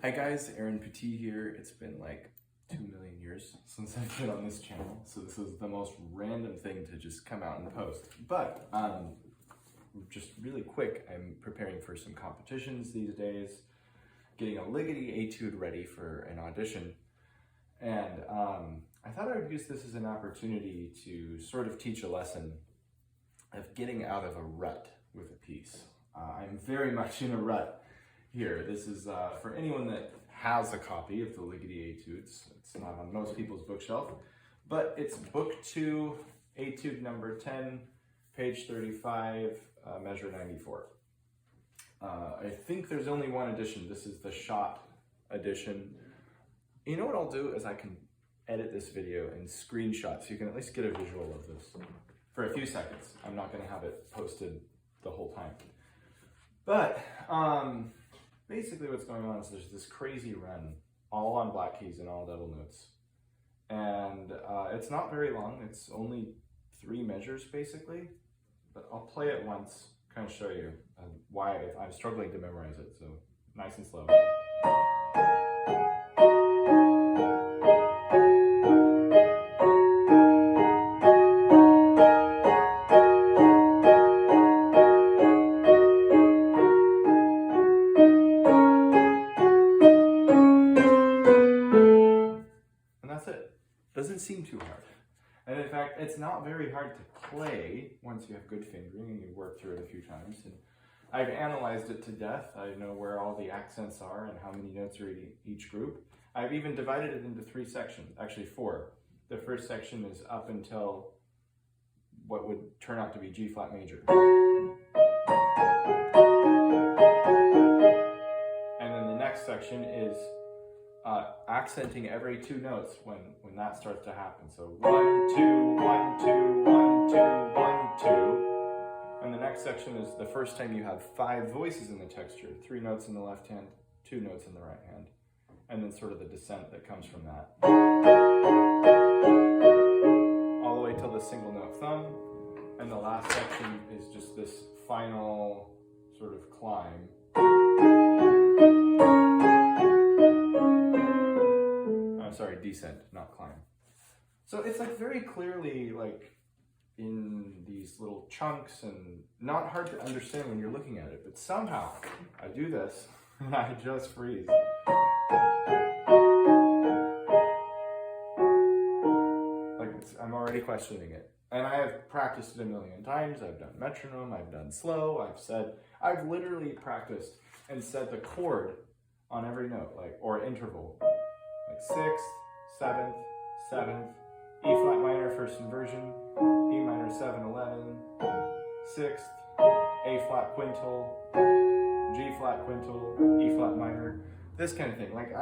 Hi guys, Petit here. It's been like 2 million years since I've been on this channel, so this is the most random thing to just come out and post. But just really quick, I'm preparing for some competitions these days, getting a Ligeti etude ready for an audition, and I thought I would use this as an opportunity to sort of teach a lesson of getting out of a rut with a piece. I'm very much in a rut here. This is for anyone that has a copy of the Ligeti Etudes. It's not on most people's bookshelf, but it's book 2, etude number 10, page 35, measure 94. I think there's only one edition. This is the shot edition. You know what I'll do is I can edit this video and screenshot so you can at least get a visual of this for a few seconds. I'm not going to have it posted the whole time. But basically what's going on is there's this crazy run, all on black keys and all double notes. And it's not very long, it's only 3 measures basically, but I'll play it once, kind of show you why I'm struggling to memorize it, so nice and slow. Doesn't seem too hard. And in fact, it's not very hard to play once you have good fingering and you work through it a few times. And I've analyzed it to death. I know where all the accents are and how many notes are in each group. I've even divided it into 3 sections, actually 4. The first section is up until what would turn out to be G flat major. And then the next section is accenting every 2 notes when that starts to happen. So 1, 2, 1, 2, 1, 2, 1, 2. And the next section is the first time you have 5 voices in the texture, 3 notes in the left hand, 2 notes in the right hand. And then sort of the descent that comes from that. All the way till the single note thumb. And the last section is just this final sort of climb. Sorry, descent, not climb. So it's like very clearly like in these little chunks and not hard to understand when you're looking at it, but somehow I do this and I just freeze. Like I'm already questioning it. And I have practiced it a million times. I've done metronome, I've done slow, I've literally practiced and said the chord on every note, like, or interval. Like 6th, 7th, 7th, E flat minor first inversion, E minor 7, 11, 6th, A flat quintal, G flat quintal, E flat minor, this kind of thing. Like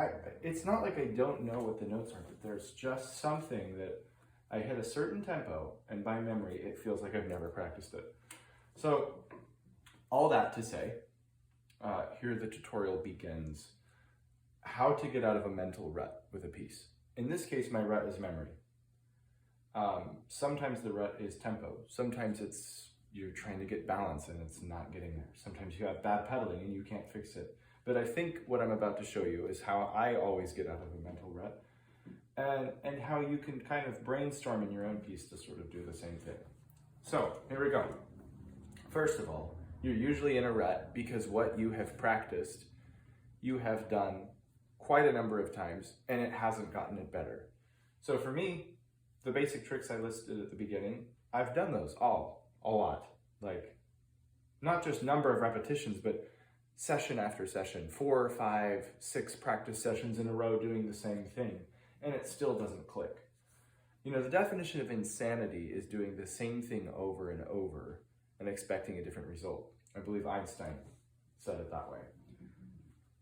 it's not like I don't know what the notes are, but there's just something that I hit a certain tempo and by memory it feels like I've never practiced it. So all that to say, here the tutorial begins. How to get out of a mental rut with a piece. In this case, my rut is memory. Sometimes the rut is tempo. Sometimes you're trying to get balance and it's not getting there. Sometimes you have bad pedaling and you can't fix it. But I think what I'm about to show you is how I always get out of a mental rut and how you can kind of brainstorm in your own piece to sort of do the same thing. So here we go. First of all, you're usually in a rut because what you have practiced, you have done quite a number of times, and it hasn't gotten it better. So for me, the basic tricks I listed at the beginning, I've done those all, a lot. Like, not just number of repetitions, but session after session, 4, 5, 6 practice sessions in a row doing the same thing, and it still doesn't click. You know, the definition of insanity is doing the same thing over and over and expecting a different result. I believe Einstein said it that way.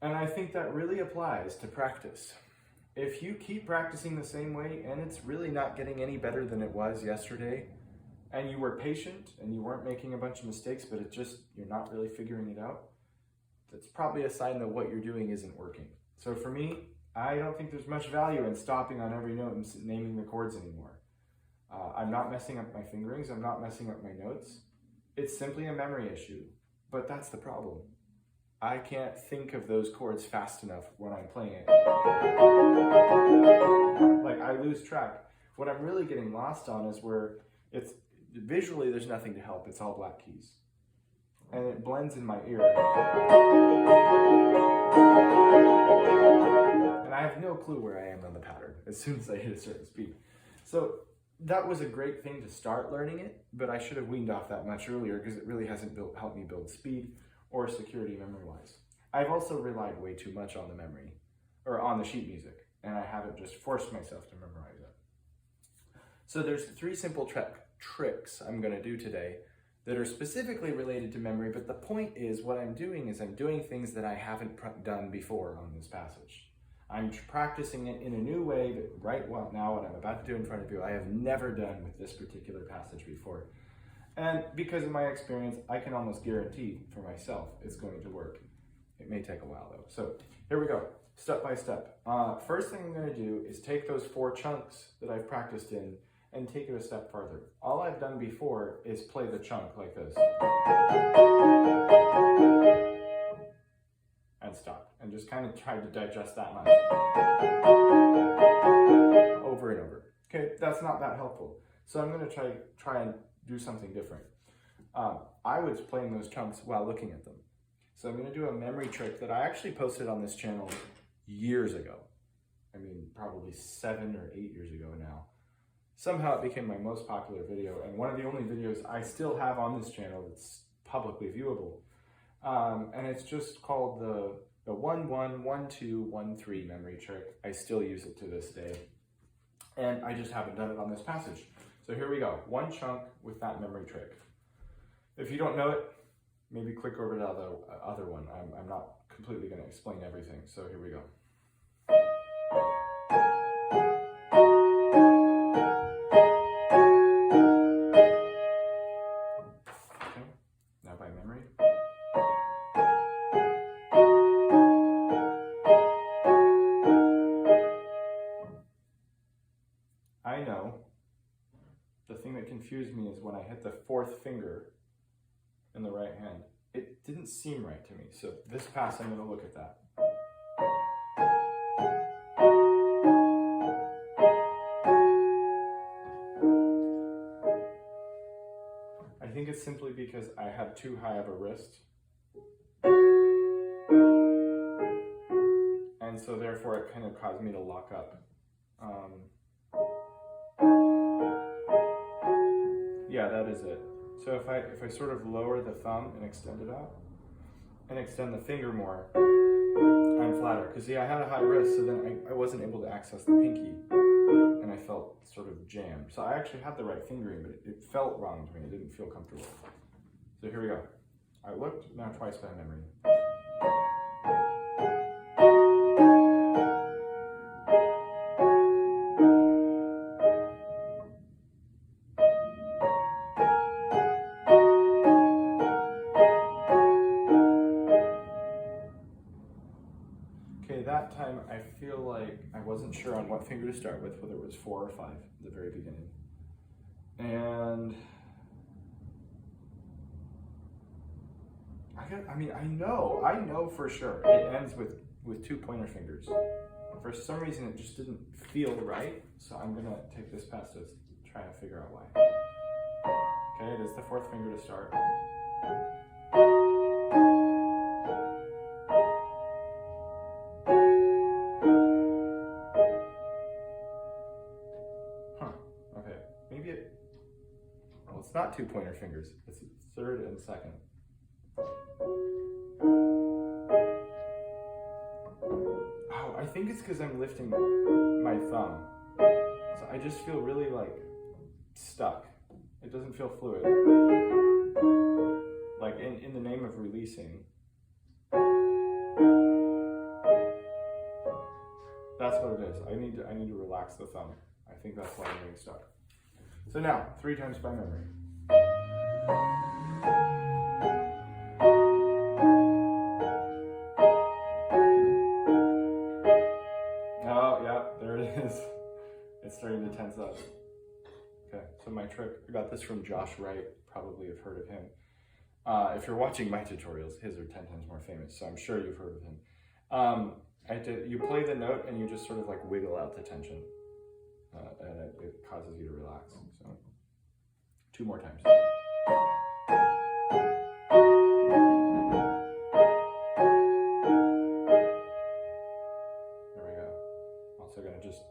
And I think that really applies to practice. If you keep practicing the same way and it's really not getting any better than it was yesterday, and you were patient and you weren't making a bunch of mistakes, but you're not really figuring it out, that's probably a sign that what you're doing isn't working. So for me, I don't think there's much value in stopping on every note and naming the chords anymore. I'm not messing up my fingerings, I'm not messing up my notes. It's simply a memory issue, but that's the problem. I can't think of those chords fast enough when I'm playing it. Like, I lose track. What I'm really getting lost on is where it's visually there's nothing to help. It's all black keys. And it blends in my ear. And I have no clue where I am on the pattern as soon as I hit a certain speed. So that was a great thing to start learning it, but I should have weaned off that much earlier because it really hasn't helped me build speed or security memory-wise. I've also relied way too much on the memory, or on the sheet music, and I haven't just forced myself to memorize it. So there's 3 simple tricks I'm going to do today that are specifically related to memory, but the point is what I'm doing is I'm doing things that I haven't done before on this passage. I'm practicing it in a new way that right now, what I'm about to do in front of you, I have never done with this particular passage before. And because of my experience, I can almost guarantee for myself it's going to work. It may take a while though. So here we go, step by step. First thing I'm going to do is take those 4 chunks that I've practiced in and take it a step further. All I've done before is play the chunk like this. And stop. And just kind of try to digest that much. Over and over. Okay, that's not that helpful. So I'm going to try and do something different. I was playing those chunks while looking at them. So I'm going to do a memory trick that I actually posted on this channel years ago. I mean, probably 7 or 8 years ago now. Somehow it became my most popular video, and one of the only videos I still have on this channel that's publicly viewable. And it's just called the 1-1-1-2-1-3 memory trick. I still use it to this day. And I just haven't done it on this passage. So here we go, 1 chunk with that memory trick. If you don't know it, maybe click over to the other one. I'm not completely going to explain everything, so here we go. Okay, now by memory. I know the thing that confused me is when I hit the 4th finger in the right hand. It didn't seem right to me, so this pass I'm going to look at that. I think it's simply because I have too high of a wrist. And so therefore it kind of caused me to lock up. Yeah, that is it. So if I sort of lower the thumb and extend it out, and extend the finger more, I'm flatter. Because see, I had a high wrist, so then I wasn't able to access the pinky, and I felt sort of jammed. So I actually had the right fingering, but it felt wrong to me. It didn't feel comfortable. So here we go. I looked, now twice by memory. That time I feel like I wasn't sure on what finger to start with, whether it was 4 or 5 at the very beginning. And I know for sure it ends with 2 pointer fingers. For some reason it just didn't feel right, so I'm gonna take this pass to try and figure out why. Okay, it is the 4th finger to start. It's not 2 pointer fingers, it's 3rd and 2nd. Oh, I think it's because I'm lifting my thumb. So I just feel really like stuck. It doesn't feel fluid. Like in the name of releasing. That's what it is. I need to relax the thumb. I think that's why I'm getting stuck. So now, 3 times by memory. Oh, yeah, there it is. It's starting to tense up. Okay, so my trick, I got this from Wright, probably have heard of him. If you're watching my tutorials, his are 10 times more famous, so I'm sure you've heard of him. You play the note and you just sort of like wiggle out the tension, and it causes you to relax. So 2 more times. There we go. Also gonna just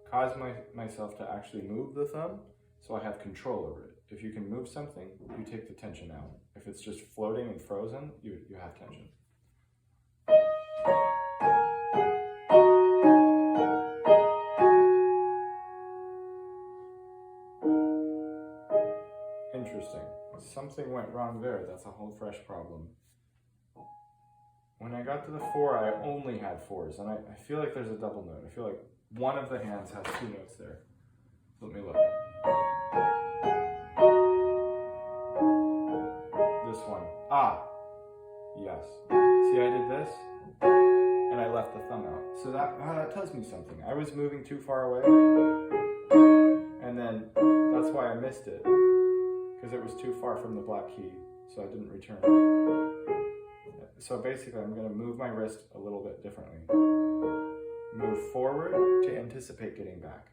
cause myself to actually move the thumb so I have control over it. If you can move something, you take the tension out. If it's just floating and frozen, you have tension. Interesting. Something went wrong there. That's a whole fresh problem. When I got to the 4, I only had 4s, and I feel like there's a double note. I feel like one of the hands has 2 notes there. Let me look. This one. Ah, yes. See, I did this, and I left the thumb out. So that tells me something. I was moving too far away, and then that's why I missed it, because it was too far from the black key, so I didn't return it. So basically, I'm going to move my wrist a little bit differently. Move forward to anticipate getting back.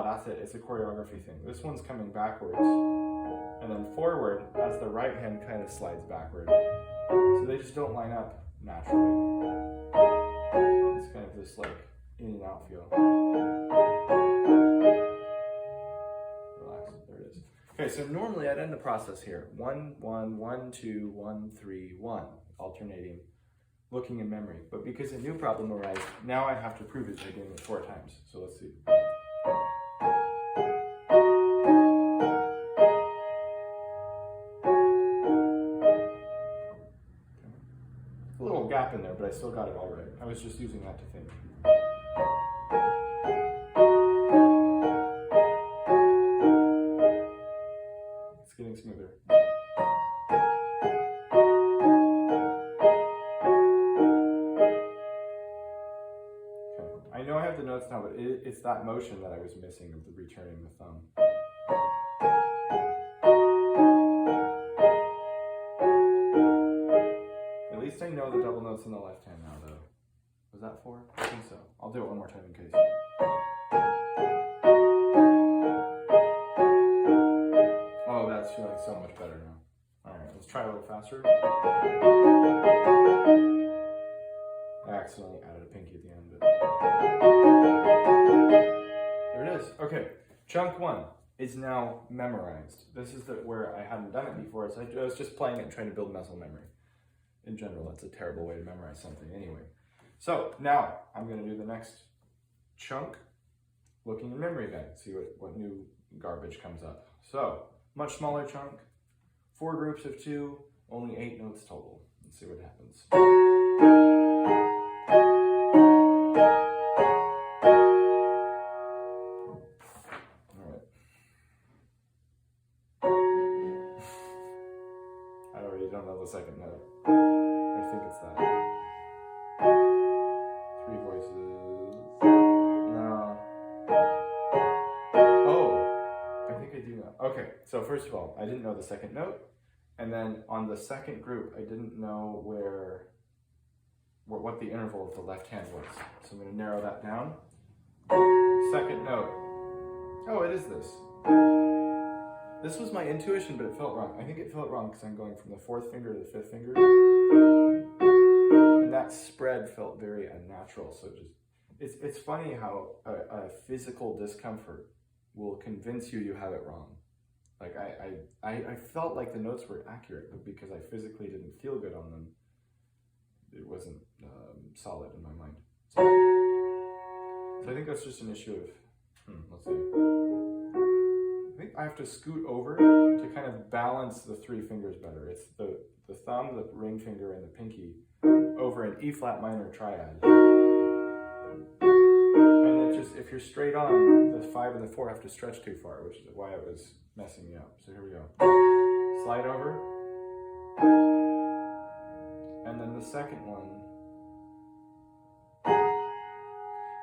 That's it. It's a choreography thing. This one's coming backwards, and then forward as the right hand kind of slides backward. So they just don't line up naturally. It's kind of this like in and out feel. Relax. There it is. Okay, so normally I'd end the process here. 1, 1, 1, 2, 1, 3, 1, alternating, looking in memory. But because a new problem arose, now I have to prove it by doing it 4 times. So let's see. A little gap in there, but I still got it all right. I was just using that to think. It's getting smoother. Okay, I know I have the notes now, but it's that motion that I was missing of the returning the thumb. At least I know the double notes in the left hand now, though. Was that 4? I think so. I'll do it one more time in case. Oh, that's feeling so much better now. All right, let's try a little faster. I accidentally added a pinky at the end, but there it is. Okay, chunk 1 is now memorized. This is where I hadn't done it before, so I was just playing it and trying to build muscle memory. In general, that's a terrible way to memorize something anyway. So now I'm going to do the next chunk, looking in memory bank, see what new garbage comes up. So much smaller chunk, 4 groups of 2, only 8 notes total. Let's see what happens. All right. I already don't know the second note. I think it's that. 3 voices. No. Oh, I think I do know. Okay, so first of all, I didn't know the second note. And then on the second group, I didn't know what the interval of the left hand was. So I'm going to narrow that down. Second note. Oh, it is this. This was my intuition, but it felt wrong. I think it felt wrong because I'm going from the 4th finger to the 5th finger. And that spread felt very unnatural. So it's funny how a physical discomfort will convince you have it wrong. Like I felt like the notes were accurate, but because I physically didn't feel good on them, it wasn't solid in my mind. So I think that's just an issue of, let's see. I think I have to scoot over to kind of balance the 3 fingers better. It's the thumb, the ring finger, and the pinky over an E flat minor triad. And it just, if you're straight on, the 5 and the 4 have to stretch too far, which is why it was messing me up. So here we go. Slide over. And then the second one.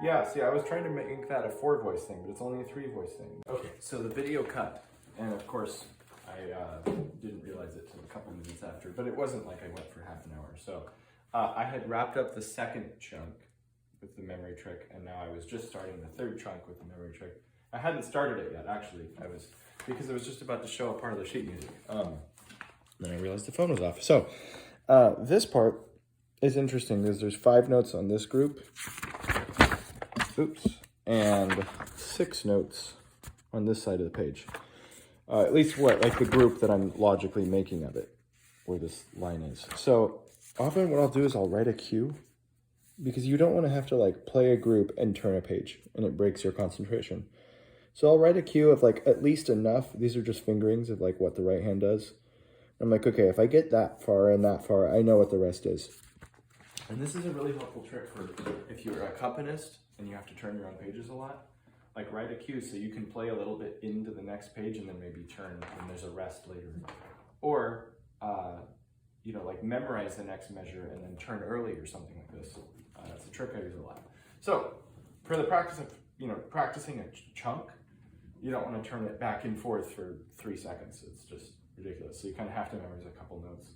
Yeah, see, I was trying to make that a 4-voice thing, but it's only a 3-voice thing. Okay, so the video cut, and of course, I didn't realize it till a couple minutes after, but it wasn't like I went for half an hour. So I had wrapped up the second chunk with the memory trick, and now I was just starting the third chunk with the memory trick. I hadn't started it yet, actually. Because I was just about to show a part of the sheet music. Then I realized the phone was off. So this part is interesting because there's 5 notes on this group. Oops. And 6 notes on this side of the page. At least like the group that I'm logically making of it, where this line is. So often what I'll do is I'll write a cue, because you don't want to have to like play a group and turn a page, and it breaks your concentration. So I'll write a cue of like at least enough. These are just fingerings of like what the right hand does. I'm like, okay, if I get that far and that far, I know what the rest is. And this is a really helpful trick for if you're an accompanist and you have to turn your own pages a lot. Like write a cue so you can play a little bit into the next page and then maybe turn when there's a rest later. Or, you know, like memorize the next measure and then turn early or something like this. That's a trick I use a lot. So for the practice of, you know, practicing a chunk, you don't want to turn it back and forth for 3 seconds. It's just ridiculous. So you kind of have to memorize a couple notes.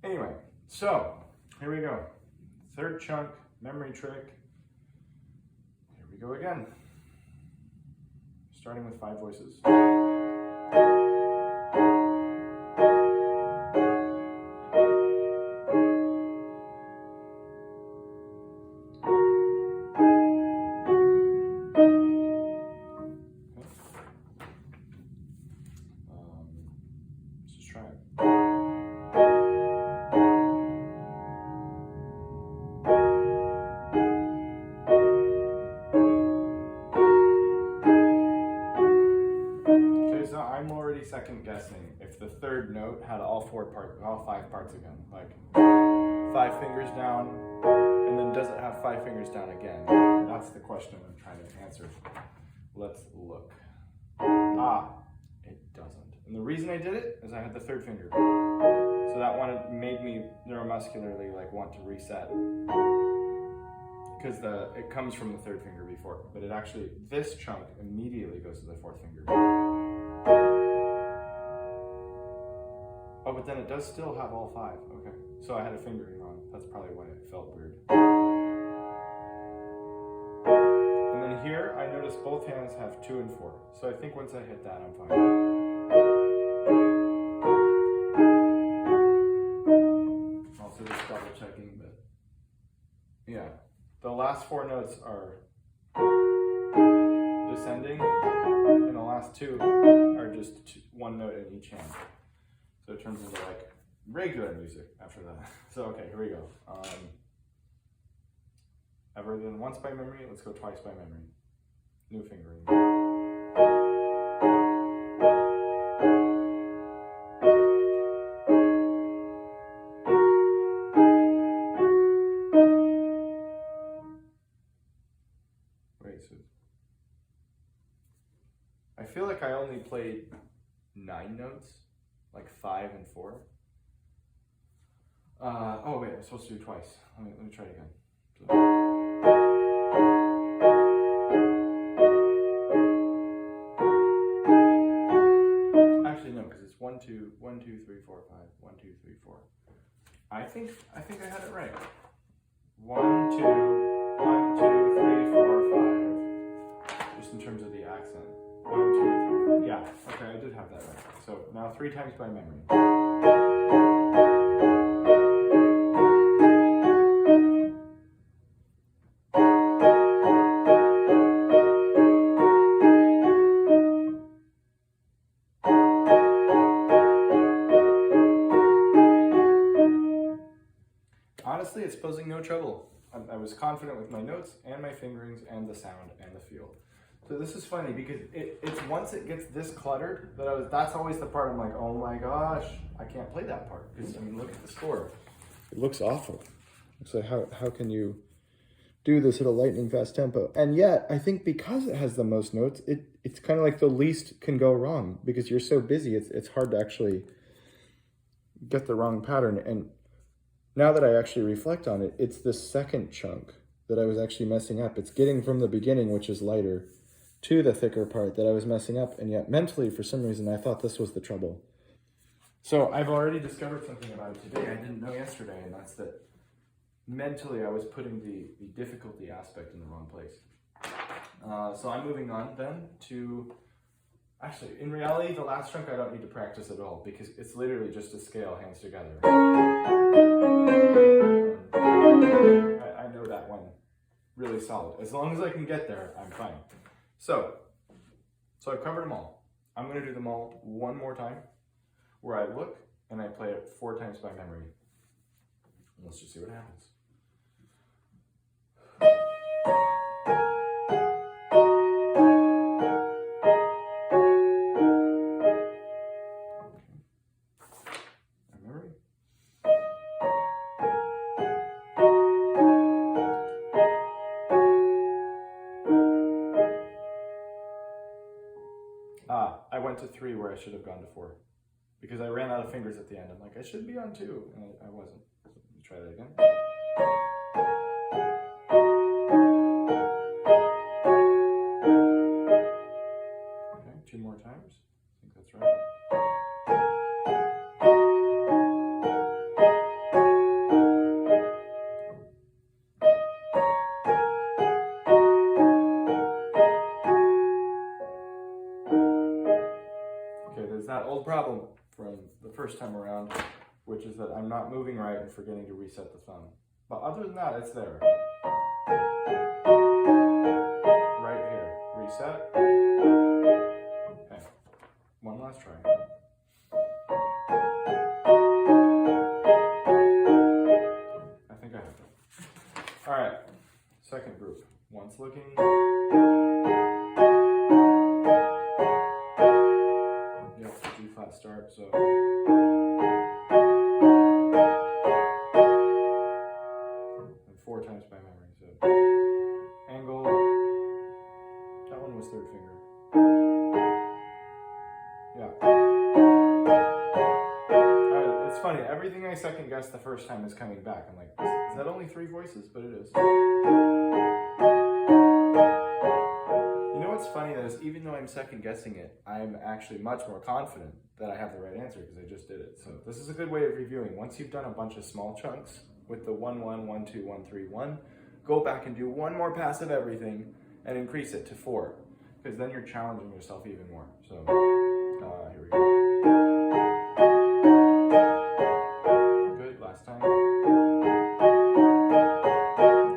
Anyway, so here we go. Third chunk, memory trick. Here we go again. Starting with 5 voices. Let's just try it. I'm already second guessing if the third note had all 5 parts again, like 5 fingers down, and then does it have 5 fingers down again? That's the question I'm trying to answer. Let's look. It doesn't. And the reason I did it is I had the 3rd finger. So that one made me neuromuscularly like want to reset. Because it comes from the 3rd finger before, but it actually, this chunk immediately goes to the 4th finger. Oh, but then it does still have all 5. Okay, so I had a fingering wrong. That's probably why it felt weird. And then here, I noticed both hands have 2 and 4. So I think once I hit that, I'm fine. Also just double checking, but yeah. The last 4 notes are descending, and the last 2 are just 1 note in each hand. So it turns into like regular music after that. So okay, here we go. Ever done once by memory? Let's go twice by memory. New fingering. Wait, so I feel like I only played 9 notes. Like 5 and 4. Oh wait, I'm supposed to do twice. Let me try it again. Actually no, because it's 1, 2, 1, 2, 3, 4, 5. 1, 2, 3, 4. I think I had it right. 1, 2, 1, 2, 3, 4, 5. Just in terms of the accent. 1, 2, 3, 4. Yeah, okay, I did have that right. So now 3 times by memory. Honestly, it's posing no trouble. I was confident with my notes and my fingerings and the sound and the feel. So this is funny because it's once it gets this cluttered that's always the part I'm like, oh my gosh, I can't play that part. Because I mean, look at the score. It looks awful. It's like how can you do this at a lightning fast tempo? And yet, I think because it has the most notes, it's kind of like the least can go wrong because you're so busy. It's hard to actually get the wrong pattern. And now that I actually reflect on it, it's the second chunk that I was actually messing up. It's getting from the beginning, which is lighter, to the thicker part that I was messing up, and yet mentally, for some reason, I thought this was the trouble. So I've already discovered something about it today I didn't know yesterday, and that's that mentally I was putting the difficulty aspect in the wrong place. So I'm moving on then to, actually, in reality, the last chunk I don't need to practice at all, because it's literally just a scale, hands together. I know that one really solid. As long as I can get there, I'm fine. So I've covered them all. I'm going to do them all one more time, where I look and I play it 4 times by memory. Let's just see what happens. I went to 3 where I should have gone to 4. Because I ran out of fingers at the end. I'm like, I should be on 2, and I wasn't. So let me try that again. Okay, 2 more times. I think that's right. Okay, there's that old problem from the first time around, which is that I'm not moving right and forgetting to reset the thumb. But other than that, it's there. Right here, reset. Okay, one last try. I think I have it. All right, second group. Once looking. G-flat start, so. And 4 times by memory, so. Angle. That one was 3rd finger. Yeah. It's funny, everything I second guessed the first time is coming back. I'm like, is that only 3 voices? But it is. You know what's funny though is even though I'm second guessing it, I'm actually much more confident that I have the right answer because I just did it. So this is a good way of reviewing. Once you've done a bunch of small chunks with the 1, 1, 1, 2, 1, 3, 1, go back and do one more pass of everything and increase it to 4, because then you're challenging yourself even more. So here we go. Good, last time.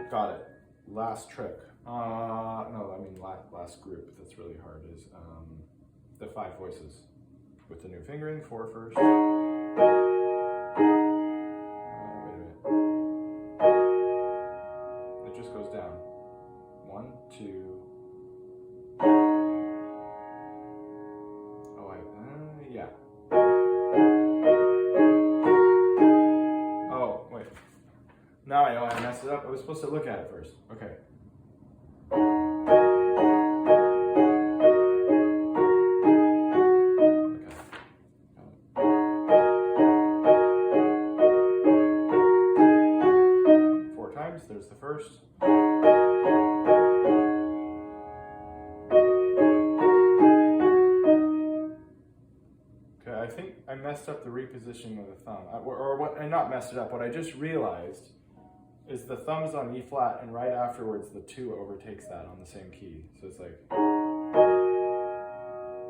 Got it. Last trick. No, I mean last group that's really hard is the 5 voices with the new fingering. 4 first. Wait a minute. It just goes down. 1, 2. Oh, yeah. Oh, wait. Now I know I messed it up. I was supposed to look at it first. Okay. There's the first. Okay, I think I messed up the repositioning of the thumb. I not messed it up. What I just realized is the thumb's on E flat, and right afterwards the 2 overtakes that on the same key. So it's like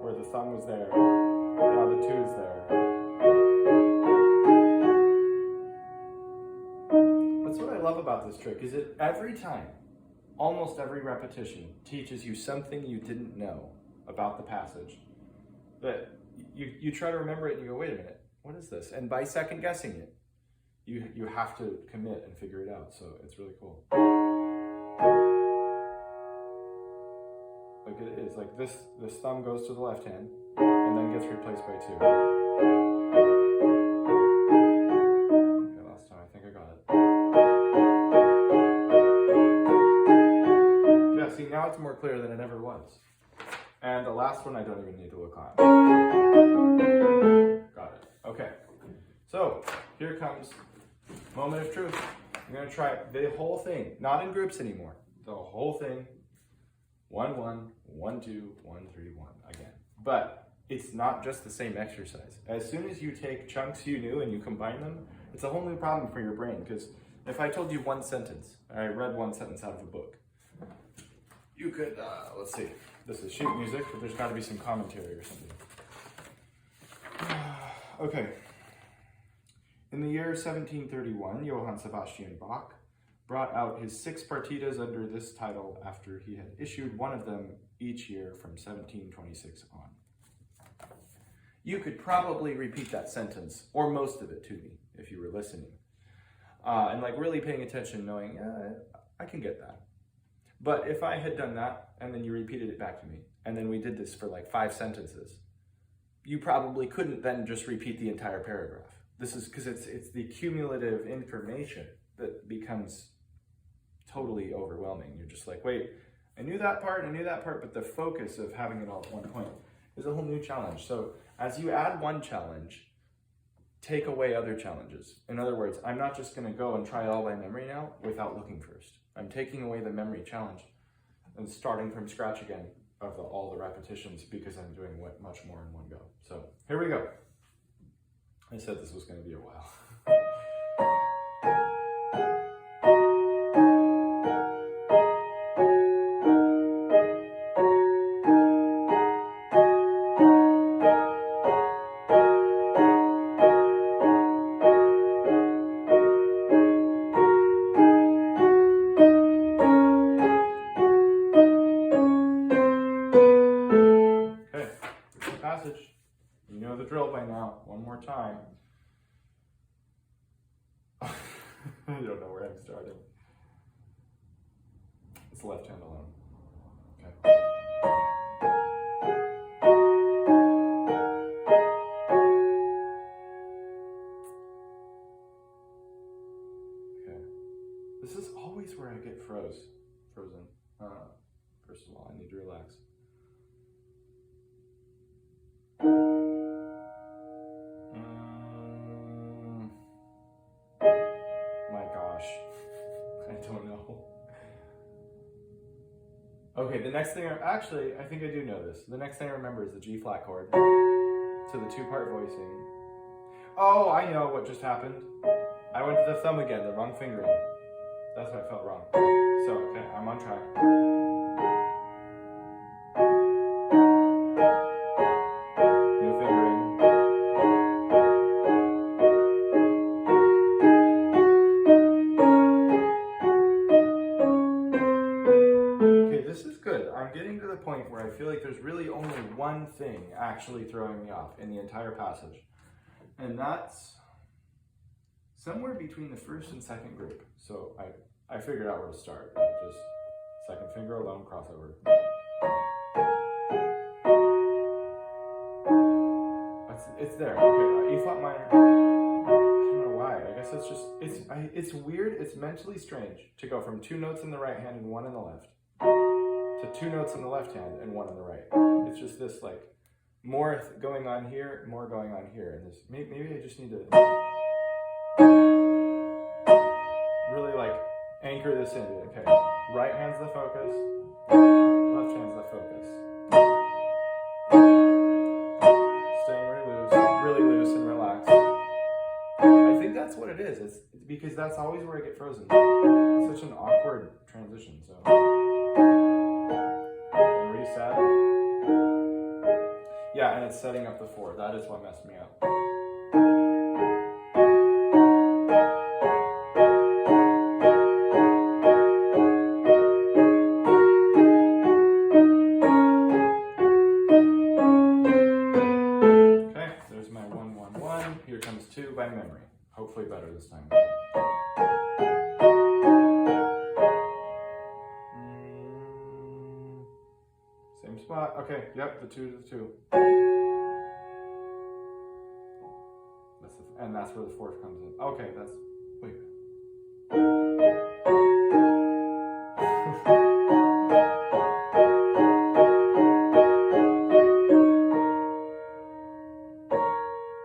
where the thumb was there, now the 2 is there. That's what I love about this trick, is it every time, almost every repetition, teaches you something you didn't know about the passage. That you try to remember it and you go, wait a minute, what is this? And by second guessing it, you have to commit and figure it out. So it's really cool. Like it is, like this thumb goes to the left hand and then gets replaced by 2. Okay, last time, I think I got it. Yeah, see, now it's more clear than it ever was. And the last one I don't even need to look on. Got it. Okay. So, here comes moment of truth. I'm going to try the whole thing, not in groups anymore. The whole thing, 1, 1, 1, 2, 1, 3, 1 again. But it's not just the same exercise. As soon as you take chunks you knew and you combine them, it's a whole new problem for your brain. Because if I told you one sentence, I read one sentence out of a book, you could, let's see, this is sheet music, but there's got to be some commentary or something. Okay. In the year 1731, Johann Sebastian Bach brought out his 6 partitas under this title after he had issued one of them each year from 1726 on. You could probably repeat that sentence, or most of it to me, if you were listening. And like really paying attention, knowing, I can get that. But if I had done that, and then you repeated it back to me, and then we did this for like 5 sentences, you probably couldn't then just repeat the entire paragraph. This is because it's the cumulative information that becomes totally overwhelming. You're just like, wait, I knew that part, but the focus of having it all at one point is a whole new challenge. So as you add one challenge, take away other challenges. In other words, I'm not just going to go and try it all by memory now without looking first. I'm taking away the memory challenge and starting from scratch again of all the repetitions because I'm doing much more in one go. So here we go. I said this was going to be a while. Passage. You know the drill by now. One more time. I don't know where I'm starting. It's left hand alone. Okay. Okay. This is always where I get frozen. First of all, I need to relax. I don't know. Okay, the next thing, I think I do know this. The next thing I remember is the G flat chord to the 2-part voicing. Oh, I know what just happened. I went to the thumb again, the wrong fingering. That's why I felt wrong. So, okay, I'm on track. New fingering. I'm getting to the point where I feel like there's really only one thing actually throwing me off in the entire passage. And that's somewhere between the first and second group. So I figured out where to start. Just second finger alone, crossover. It's there. Okay, E flat minor. I don't know why. I guess it's weird. It's mentally strange to go from 2 notes in the right hand and 1 in the left to 2 notes in the left hand and 1 in the right. It's just this like more going on here, more going on here, and this maybe I just need to really like anchor this in. Okay, right hand's the focus, left hand's the focus. Staying really loose and relaxed. I think that's what it is. It's because that's always where I get frozen. It's such an awkward transition. So. Reset. Yeah, and it's setting up the 4. That is what messed me up. Okay, there's my 1, 1, 1. Here comes 2 by memory. Hopefully better this time. Spot. Okay, yep, the 2 to the 2. And that's where the 4th comes in. Okay, that's, wait.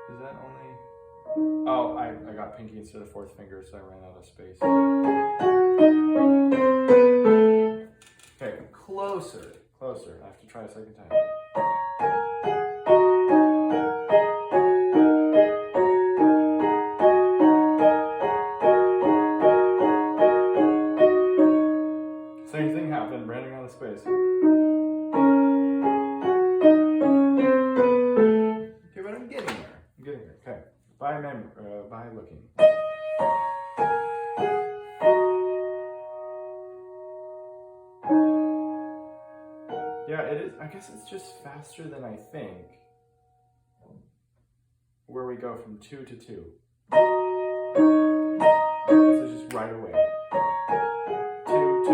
Is that only... Oh, I got pinky instead of fourth finger, so I ran out of space. Okay, closer. I have to try a second time. Same thing happened, running out of space. Okay, but I'm getting there. Okay, by looking. Yeah, it is. I guess it's just faster than I think. Where we go from 2 to 2. This is just right away. 2, 2.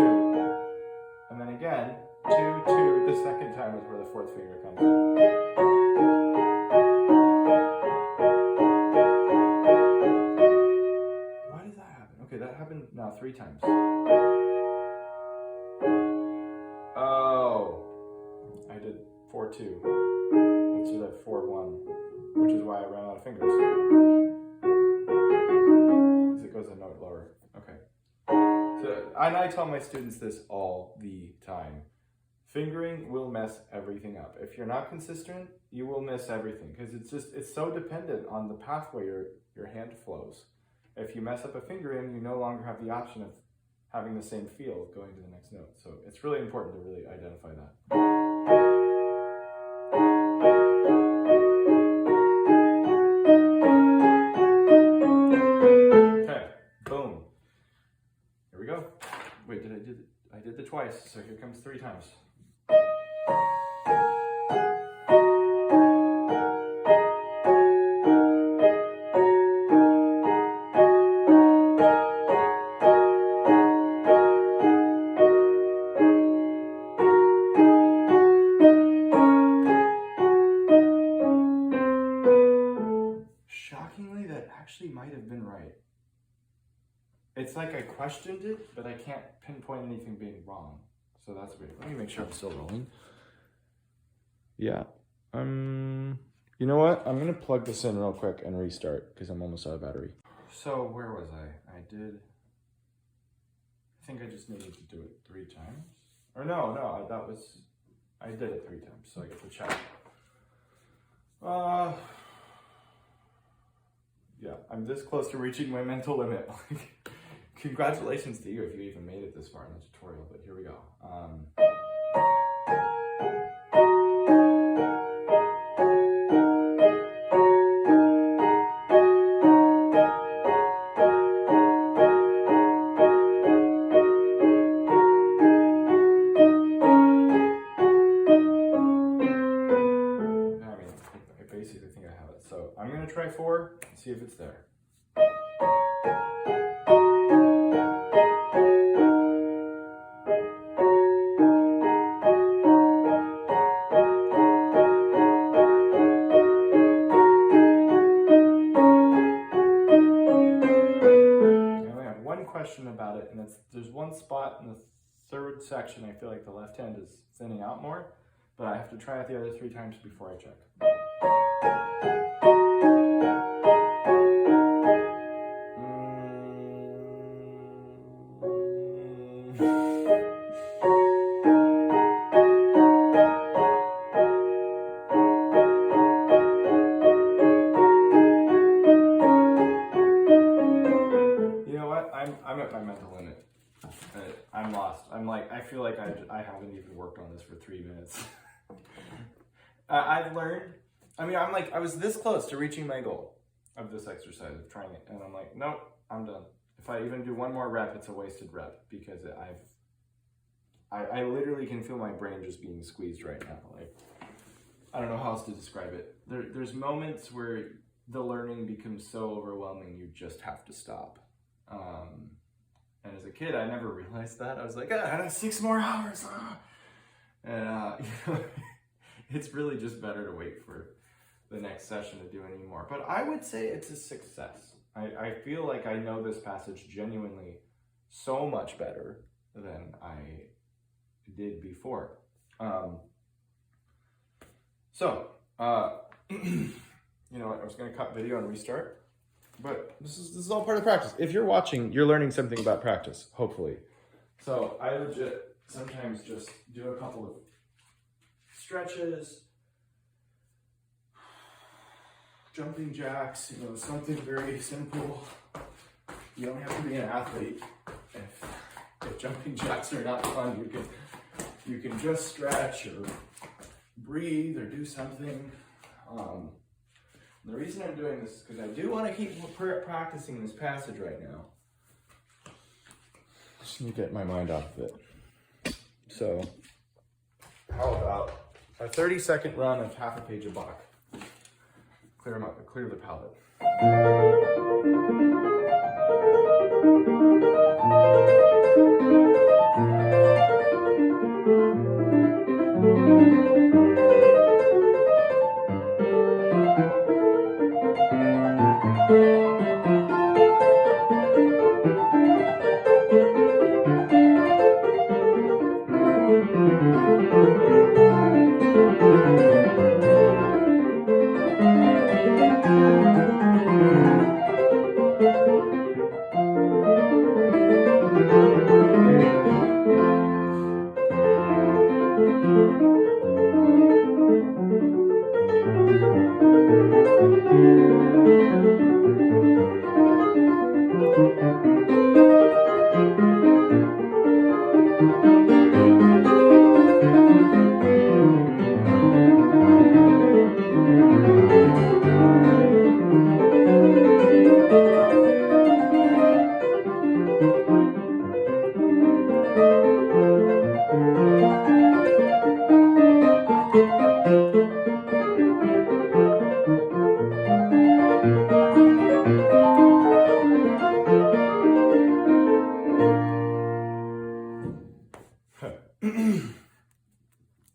And then again, 2, 2. The second time is where the fourth finger comes in. Why does that happen? Okay, that happened now 3 times. Oh, I did 4, 2 instead of 4, 1, which is why I ran out of fingers. Because it goes a note lower. Okay. So, and I tell my students this all the time. Fingering will mess everything up. If you're not consistent, you will miss everything because it's so dependent on the pathway your hand flows. If you mess up a fingering, you no longer have the option of having the same feel going to the next note. So it's really important to really identify that. Okay, boom. Here we go. Wait, I did the twice, so here comes 3 times. Shockingly, that actually might have been right. It's like I questioned it, but I can't pinpoint anything being wrong. So that's weird. Let me make sure I'm still rolling. Yeah. You know what? I'm going to plug this in real quick and restart because I'm almost out of battery. So where was I? I think I just needed to do it 3 times. Or no, I did it 3 times, so I get to check. Yeah, I'm this close to reaching my mental limit. Congratulations to you if you even made it this far in the tutorial, but here we go. I basically think I have it. So I'm going to try 4 and see if it's there. Question about it, and there's one spot in the 3rd section I feel like the left hand is thinning out more, but I have to try it the other 3 times before I check. I'm at my mental limit. I'm lost. I feel like I haven't even worked on this for 3 minutes. I've learned, I was this close to reaching my goal of this exercise, of trying it. And I'm like, nope, I'm done. If I even do 1 more rep, it's a wasted rep because I literally can feel my brain just being squeezed right now. Like, I don't know how else to describe it. There's moments where the learning becomes so overwhelming, you just have to stop. And as a kid, I never realized that. I was like, I have 6 more hours. And it's really just better to wait for the next session to do any more. But I would say it's a success. I feel like I know this passage genuinely so much better than I did before. You know what? I was going to cut video and restart. But this is all part of practice. If you're watching, you're learning something about practice, hopefully. So I legit sometimes just do a couple of stretches, jumping jacks, you know, something very simple. You don't have to be an athlete. If jumping jacks are not fun, you can just stretch or breathe or do something. The reason I'm doing this is because I do want to keep practicing this passage right now. Just need to get my mind off of it. So, how about a 30-second run of half a page of Bach? Clear them up, clear the palate.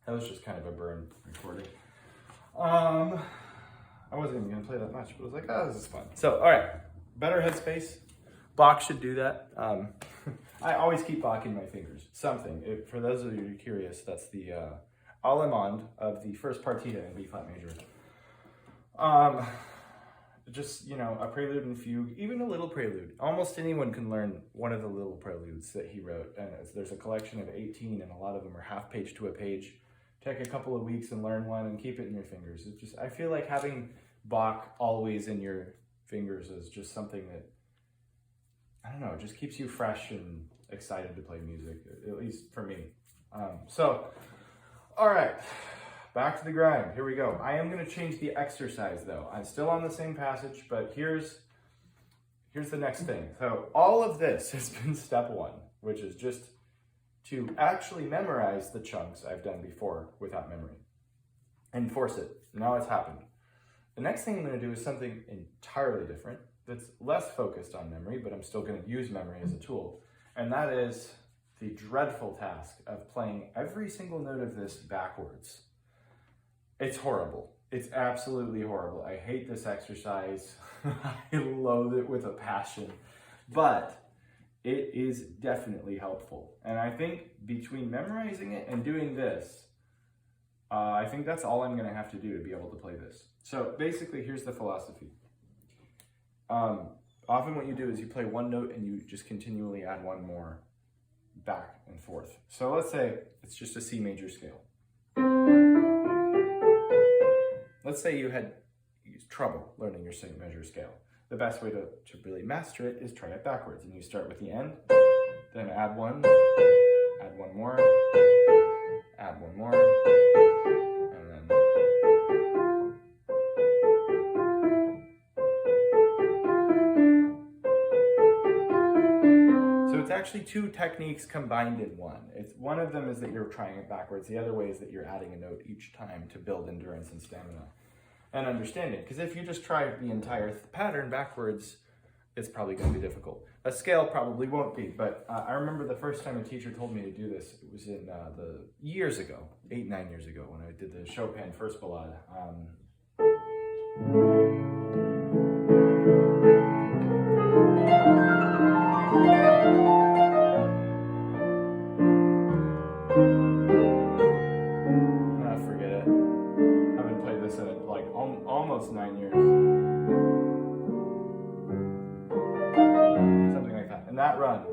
That was just kind of a burn recording. I wasn't even going to play that much, but I was like, oh, this is fun. So, all right, better headspace. Bach should do that. I always keep Bach in my fingers. Something. For those of you who are curious, that's the Allemande of the first partita in B flat major. Just, you know, a prelude and fugue, even a little prelude. Almost anyone can learn one of the little preludes that he wrote. And there's a collection of 18, and a lot of them are half page to a page. Take a couple of weeks and learn one and keep it in your fingers. It's just, I feel like having Bach always in your fingers is just something that, I don't know, it just keeps you fresh and excited to play music, at least for me. All right, back to the grind. Here we go. I am going to change the exercise though. I'm still on the same passage, but here's the next thing. So all of this has been step one, which is just to actually memorize the chunks I've done before without memory and force it. Now it's happened. The next thing I'm going to do is something entirely different that's less focused on memory, but I'm still going to use memory as a tool. And that is the dreadful task of playing every single note of this backwards. It's horrible. It's absolutely horrible. I hate this exercise. I loathe it with a passion, but it is definitely helpful. And I think between memorizing it and doing this, I think that's all I'm going to have to do to be able to play this. So basically, here's the philosophy. Often what you do is you play one note and you just continually add one more back and forth. So let's say it's just a C major scale. Let's say you had trouble learning your C major scale. The best way to really master it is try it backwards. And you start with the end, then add one more, add one more, and then... So it's actually two techniques combined in one. One of them is that you're trying it backwards. The other way is that you're adding a note each time to build endurance and stamina and understanding. Because if you just try the entire pattern backwards, it's probably going to be difficult. A scale probably won't be, but I remember the first time a teacher told me to do this. It was in the years ago, 8-9 years ago, when I did the Chopin First Ballade. Forget it. I haven't played this in like almost 9 years. that run.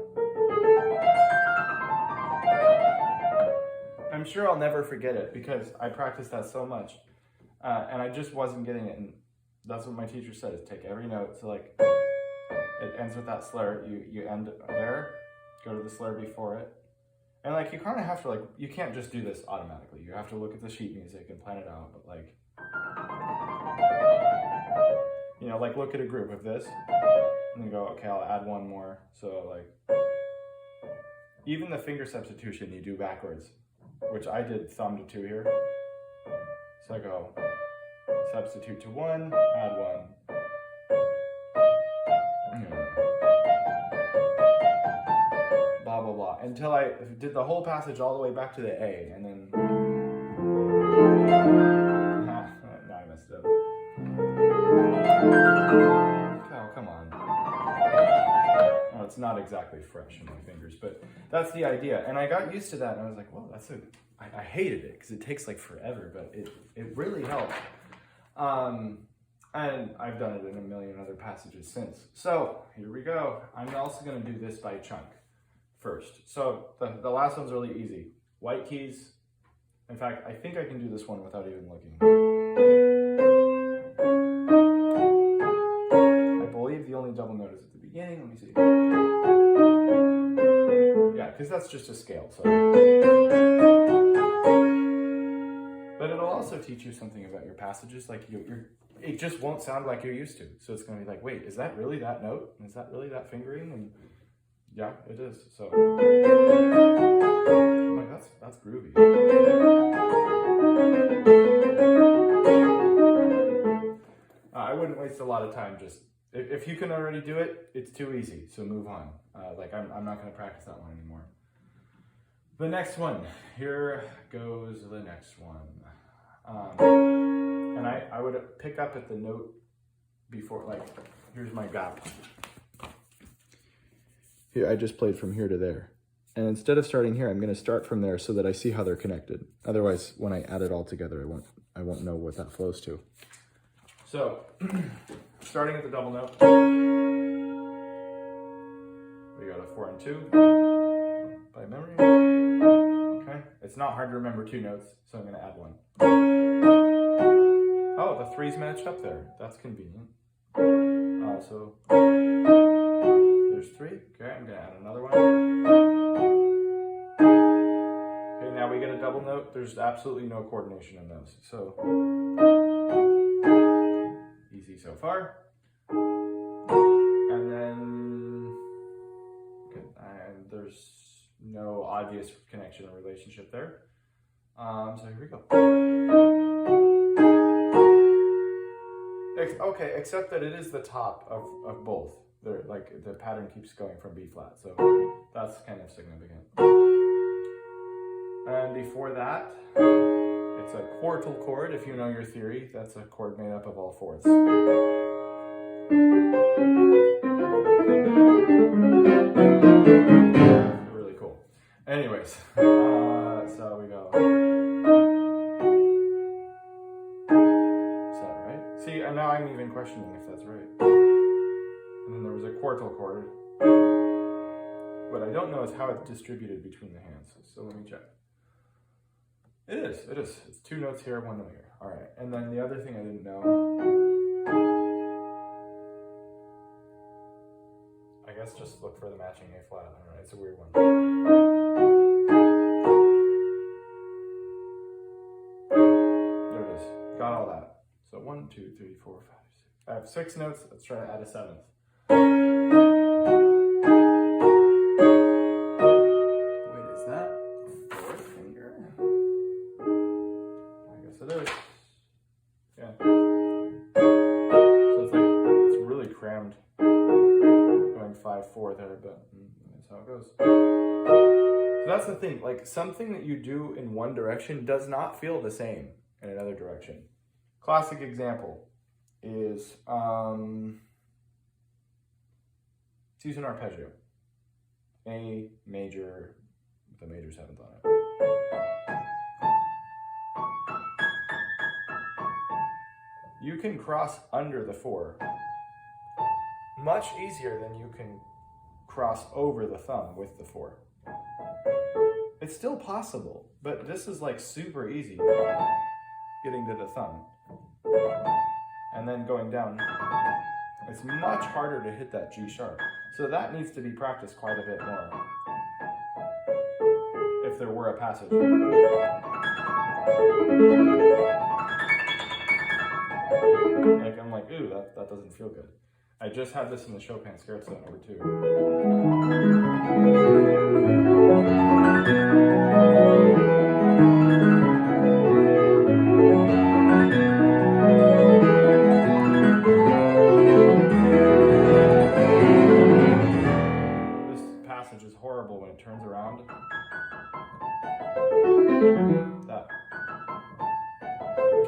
I'm sure I'll never forget it because I practiced that so much, and I just wasn't getting it. And that's what my teacher said: is take every note. So like, it ends with that slur. You end there, go to the slur before it, and like you kind of have to like, you can't just do this automatically. You have to look at the sheet music and plan it out. But like, you know, like look at a group of this, and then go, okay, I'll add one more. So like, even the finger substitution you do backwards, which I did thumb to 2 here. So I go substitute to 1, add 1. Blah, blah, blah. Until I did the whole passage all the way back to the A, and then... now I messed it up. Oh, come on. Oh, it's not exactly fresh in my fingers, but that's the idea. And I got used to that, and I was like, well, I hated it because it takes like forever, but it really helped. And I've done it in a million other passages since. So here we go. I'm also going to do this by chunk first. So the last one's really easy. White keys. In fact, I think I can do this one without even looking. I believe the only double note is at the beginning. Let me see. Yeah, because that's just a scale. So. But it'll also teach you something about your passages. Like it just won't sound like you're used to. So it's going to be like, wait, is that really that note? Is that really that fingering? And yeah, it is. So I'm like, that's groovy. I wouldn't waste a lot of time. Just if you can already do it, it's too easy. So move on. Like I'm not going to practice that one anymore. The next one. Here goes the next one. And I would pick up at the note before, like, here's my gap. Here, I just played from here to there. And instead of starting here, I'm going to start from there so that I see how they're connected. Otherwise, when I add it all together, I won't know what that flows to. So, starting at the double note, we got a 4 and 2 by memory. Okay, it's not hard to remember 2 notes, so I'm going to add 1. Oh, the 3's matched up there. That's convenient. So there's 3. Okay, I'm going to add another one. Okay, now we get a double note. There's absolutely no coordination in those. So easy so far. And then and there's no obvious connection or relationship there. So here we go. Okay, except that it is the top of both. Like the pattern keeps going from B flat, so that's kind of significant. And before that, it's a quartal chord. If you know your theory, that's a chord made up of all fourths. Really cool. Anyways, so we go. Is that right? See, and now I'm even questioning if that's right. And then there was a quartal chord. What I don't know is how it's distributed between the hands. So let me check. It is. It's 2 notes here, 1 note here. All right. And then the other thing I didn't know. I guess just look for the matching A flat. All right. It's a weird one. There it is. Got all that. So 1, 2, 3, 4, 5, 6. I have 6 notes. Let's try to add a 7th. Wait, is that 4th finger? I guess it is. Yeah. So it's really crammed. Going 5/4 there, but that's how it goes. So that's the thing. Like something that you do in one direction does not feel the same in another direction. Classic example is let's use an arpeggio. A major with a major 7th on it. You can cross under the 4 much easier than you can cross over the thumb with the 4. It's still possible, but this is like super easy, getting to the thumb. And then going down, it's much harder to hit that G sharp. So that needs to be practiced quite a bit more. If there were a passage. Like, I'm like, ooh, that doesn't feel good. I just had this in the Chopin Scherzo number 2. This passage is horrible when it turns around. That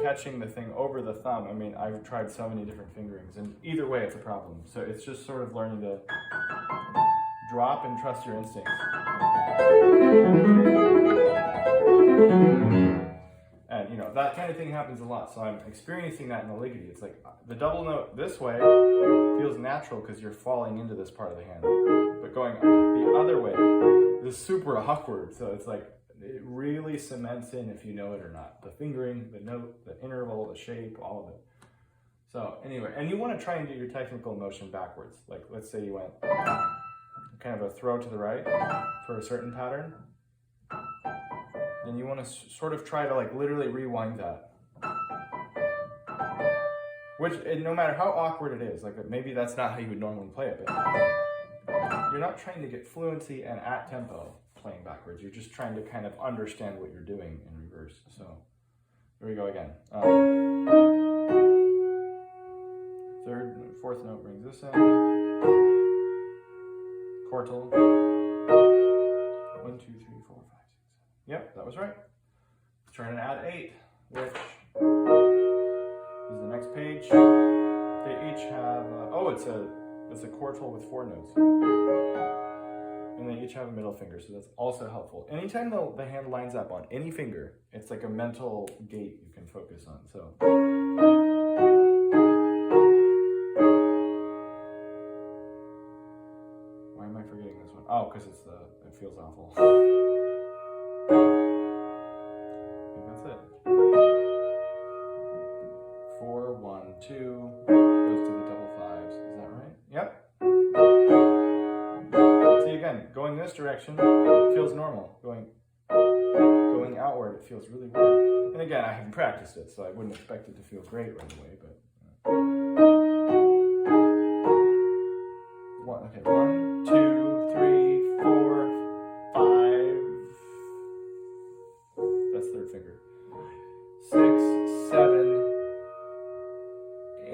catching the thing over the thumb, I mean, I've tried so many different fingerings, and either way it's a problem. So it's just sort of learning to drop and trust your instincts. And you know, that kind of thing happens a lot. So I'm experiencing that in the ligeti. It's like the double note this way feels natural because you're falling into this part of the hand. But going the other way is super awkward. So it's like, it really cements in if you know it or not. The fingering, the note, the interval, the shape, all of it. So anyway, and you want to try and do your technical motion backwards. Like let's say you went kind of a throw to the right for a certain pattern. Then you want to sort of try to like literally rewind that. Which, no matter how awkward it is, like maybe that's not how you would normally play it, but you're not trying to get fluency and at tempo playing backwards. You're just trying to kind of understand what you're doing in reverse. So here we go again. Third, fourth note brings this in. Quartal. 1, 2, 3, 4, 5, 6, 7. Yep, that was right. Let's try and add 8, which is the next page. They each have, it's a quartal with 4 notes. And they each have a middle finger, so that's also helpful. Anytime the hand lines up on any finger, it's like a mental gate you can focus on. So why am I forgetting this one? Oh, because it feels awful. I think that's it. 4, 1, 2 goes to the double 5s. Is that right? Yep. Again, going this direction feels normal. Going outward, it feels really weird. And again, I haven't practiced it, so I wouldn't expect it to feel great right away. But okay, 1, 2, 3, 4, 5. That's third finger. 6, 7, 8.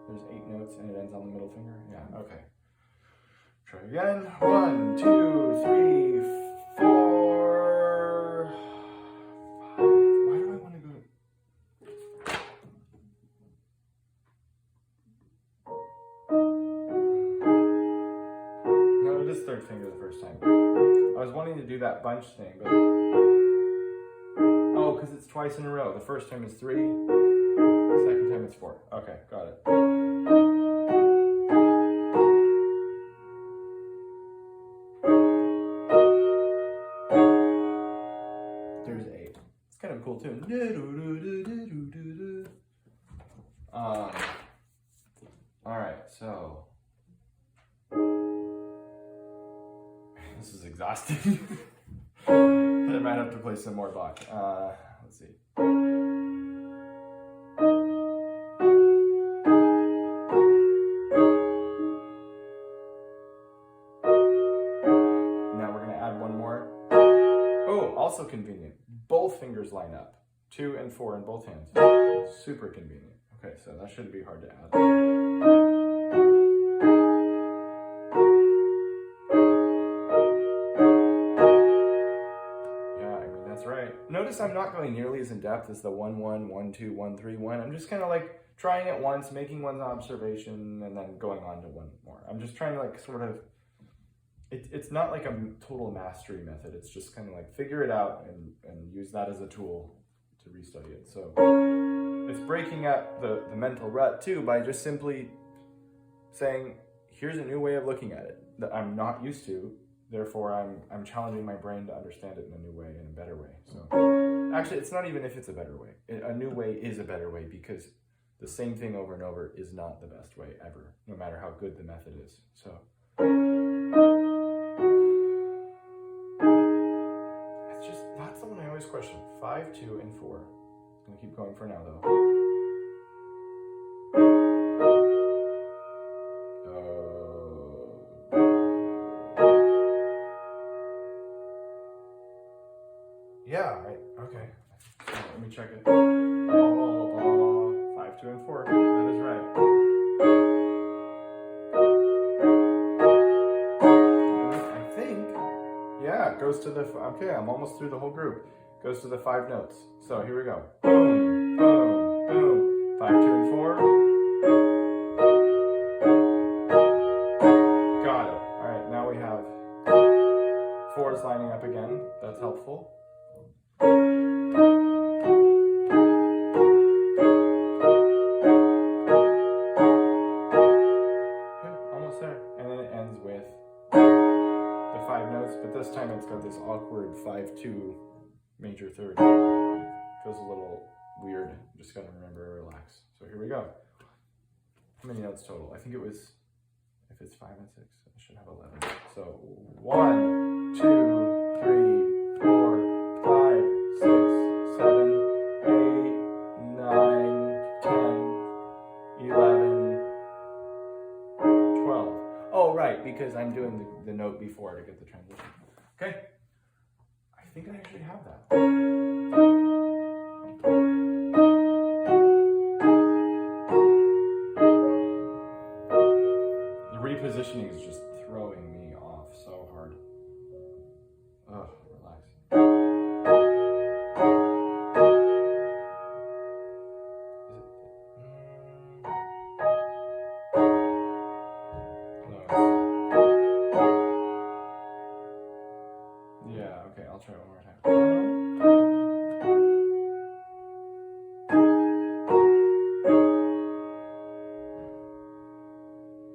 There's 8 notes, and it ends on the middle finger. Yeah. Okay. Try again. 1, 2, 3, 4, 5. Why do I want to go? No, it is third finger the first time. I was wanting to do that bunch thing, but oh, because it's twice in a row. The first time is 3. The second time it's 4. Okay, got it. Cool tune. Alright, so this is exhausting. I might have to play some more Bach. Let's see. Now we're going to add one more. Oh, also convenient. Both fingers line up. 2 and 4 in both hands. Super convenient. Okay, so that shouldn't be hard to add. Yeah, I mean, that's right. Notice I'm not going nearly as in depth as the 1, 1, 1, 2, 1, 3, 1. I'm just kind of like trying it once, making one observation, and then going on to one more. I'm just trying to like sort of, it's not like a total mastery method. It's just kind of like figure it out and use that as a tool to restudy it. So it's breaking up the mental rut too by just simply saying, here's a new way of looking at it that I'm not used to. Therefore, I'm challenging my brain to understand it in a new way, in a better way. So actually, it's not even if it's a better way. A new way is a better way, because the same thing over and over is not the best way ever, no matter how good the method is. So that's the one I always question. 5, 2, and 4. I'm gonna keep going for now though. Yeah, okay. Let me check it. 5, 2, and 4. That is right. And I think, yeah, it goes to the, okay, I'm almost through the whole group. Goes to the 5 notes. So here we go. Boom, boom, boom. 5, 2, and 4. Got it. All right, now we have 4s lining up again. That's helpful. Almost there. And then it ends with the 5 notes, but this time it's got this awkward 5-2 major third. Feels a little weird. Just gotta remember to relax. So here we go. How many notes total? I think it was, if it's 5 and 6, I should have 11. So 1, 2, 3, 4, 5, 6, 7, 8, 9, 10, 11, 12. Oh, right, because I'm doing the note before to get the transition. Okay. I think I actually have that. The repositioning is just throwing me off so hard. Ugh, relax. Yeah, okay, I'll try it one more time.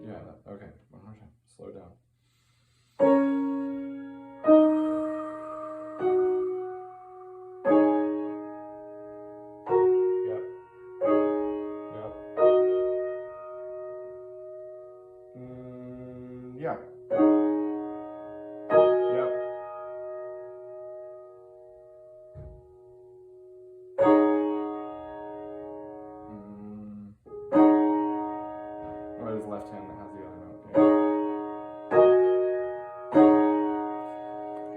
Yeah, okay, one more time. Slow down. Yep. Yep. Yeah. Yep. Oh, it is left hand that has the other note. Yeah.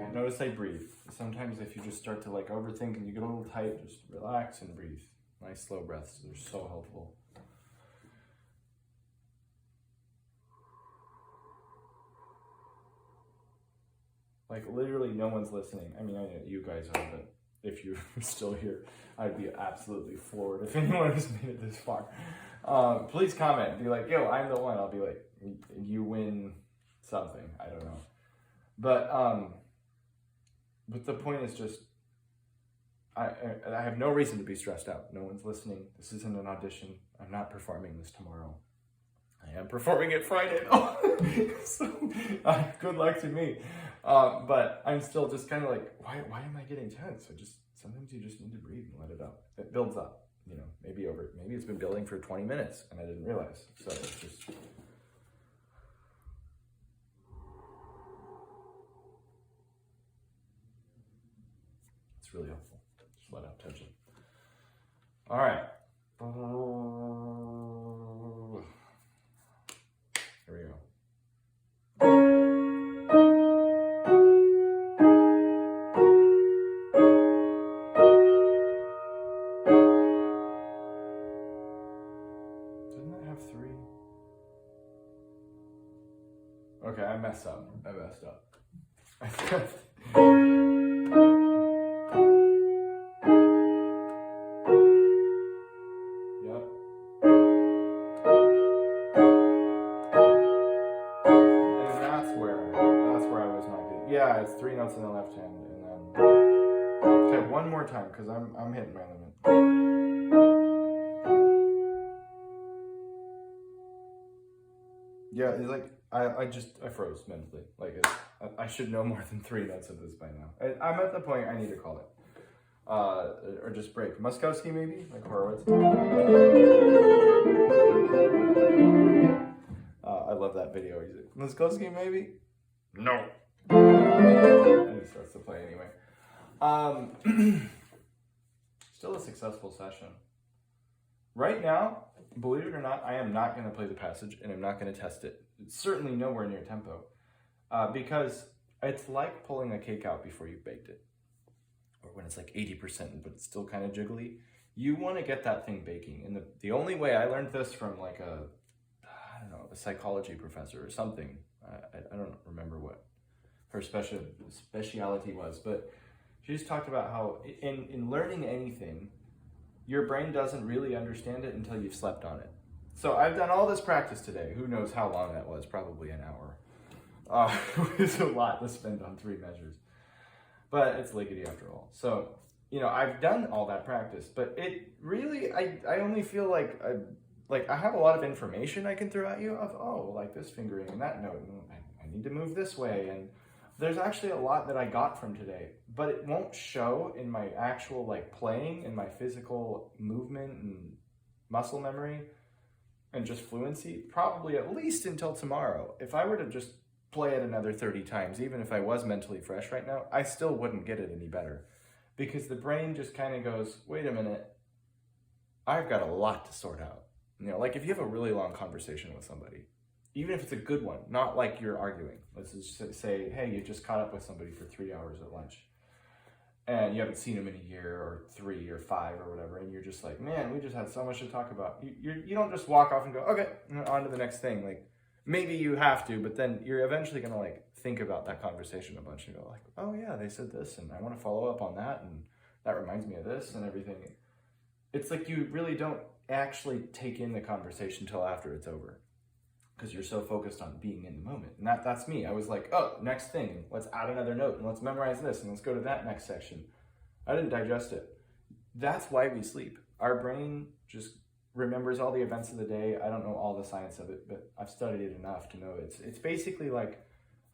Okay, notice I breathe. Sometimes if you just start to like overthink and you get a little tight, just relax and breathe. Nice slow breaths. They're so helpful. Like literally no one's listening. I mean, I know you guys are, but if you're still here, I'd be absolutely floored if anyone has made it this far. Please comment. Be like, yo, I'm the one. I'll be like, you win something. I don't know. But the point is just, I have no reason to be stressed out. No one's listening. This isn't an audition. I'm not performing this tomorrow. I am performing it Friday though. So good luck to me. But I'm still just kind of like, why am I getting tense? Sometimes you just need to breathe and let it up. It builds up, you know, maybe it's been building for 20 minutes and I didn't realize. So it's just, it's really helpful. Just let out tension. All right. Here we go. Didn't that have 3? Okay, I messed up. Yeah, it's 3 notes in the left hand, and then okay, one more time because I'm hitting my limit. Yeah, it's like I froze mentally. Like I should know more than 3 notes of this by now. I'm at the point I need to call it. Or just break. Muskowski maybe, like Horowitz. I love that video. He's like, Muskowski maybe? No. And he starts to play anyway. Still a successful session. Right now, believe it or not, I am not going to play the passage and I'm not going to test it. It's certainly nowhere near tempo. Because it's like pulling a cake out before you've baked it. Or when it's like 80%, but it's still kind of jiggly. You want to get that thing baking. And the only way, I learned this from like a psychology professor or something. I don't remember what her speciality was, but she just talked about how in learning anything, your brain doesn't really understand it until you've slept on it. So I've done all this practice today. Who knows how long that was? Probably an hour. It's a lot to spend on 3 measures. But it's lickety after all. So, I've done all that practice, but it really, I only feel like I have a lot of information I can throw at you of, like this fingering and that note, and I need to move this way. And there's actually a lot that I got from today, but it won't show in my actual playing and my physical movement and muscle memory and just fluency, probably at least until tomorrow. If I were to just play it another 30 times, even if I was mentally fresh right now, I still wouldn't get it any better because the brain just kind of goes, wait a minute, I've got a lot to sort out. Like if you have a really long conversation with somebody, even if it's a good one, not like you're arguing. Let's just say, hey, you just caught up with somebody for 3 hours at lunch and you haven't seen them in a year or 3 or 5 or whatever. And you're just like, man, we just had so much to talk about. You don't just walk off and go, okay, on to the next thing. Like maybe you have to, but then you're eventually going to think about that conversation a bunch and go like, oh yeah, they said this and I want to follow up on that. And that reminds me of this and everything. It's like you really don't actually take in the conversation until after it's over because you're so focused on being in the moment. And that's me. I was like, oh, next thing, let's add another note and let's memorize this and let's go to that next section. I didn't digest it. That's why we sleep. Our brain just remembers all the events of the day. I don't know all the science of it, but I've studied it enough to know it's basically like,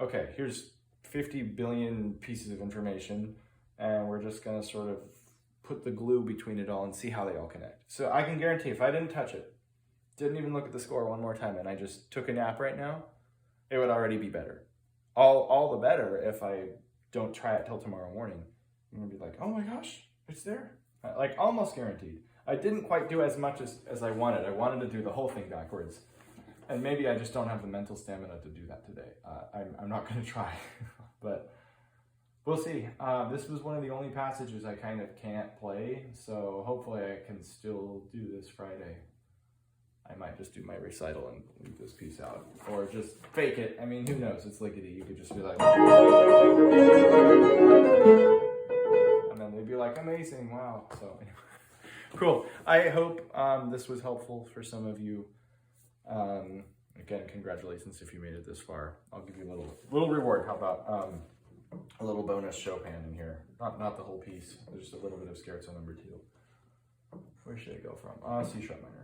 okay, here's 50 billion pieces of information and we're just going to sort of put the glue between it all and see how they all connect. So I can guarantee if I didn't touch it, didn't even look at the score one more time, and I just took a nap right now, it would already be better. All the better if I don't try it till tomorrow morning. I'm gonna be like, oh my gosh, it's there. Like almost guaranteed. I didn't quite do as much as I wanted. I wanted to do the whole thing backwards. And maybe I just don't have the mental stamina to do that today. I'm not gonna try, but we'll see. This was one of the only passages I kind of can't play, so hopefully I can still do this Friday. I might just do my recital and leave this piece out, or just fake it. I mean, who knows? It's lickety. You could just be like, and then they'd be like, amazing, wow. So anyway, cool. I hope this was helpful for some of you. Again, congratulations if you made it this far. I'll give you a little reward. How about a little bonus Chopin in here? Not the whole piece. There's just a little bit of Scherzo number 2. Where should I go from? C sharp minor.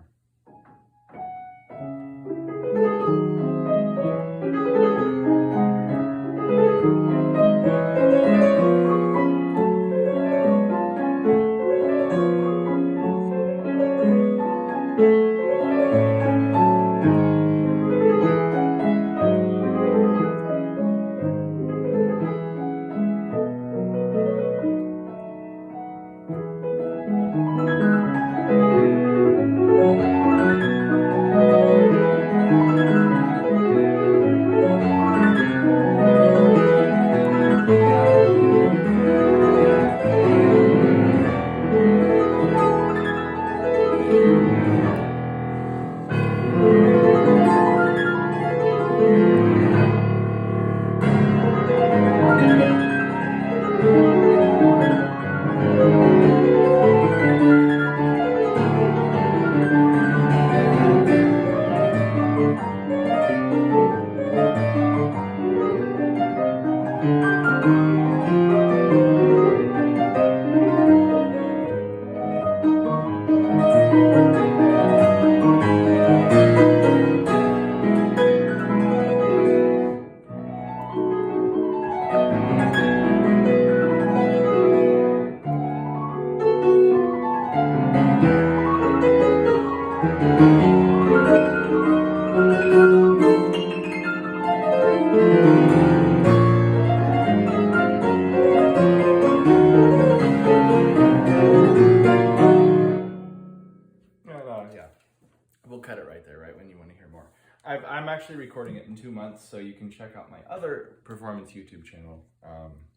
I'm actually recording it in 2 months, so you can check out my other performance YouTube channel,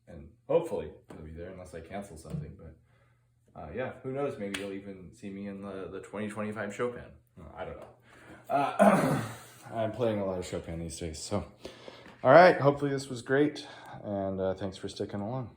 and hopefully it'll be there unless I cancel something. But yeah, who knows? Maybe you'll even see me in the 2025 Chopin. I don't know. I'm playing a lot of Chopin these days, so all right. Hopefully this was great, and thanks for sticking along.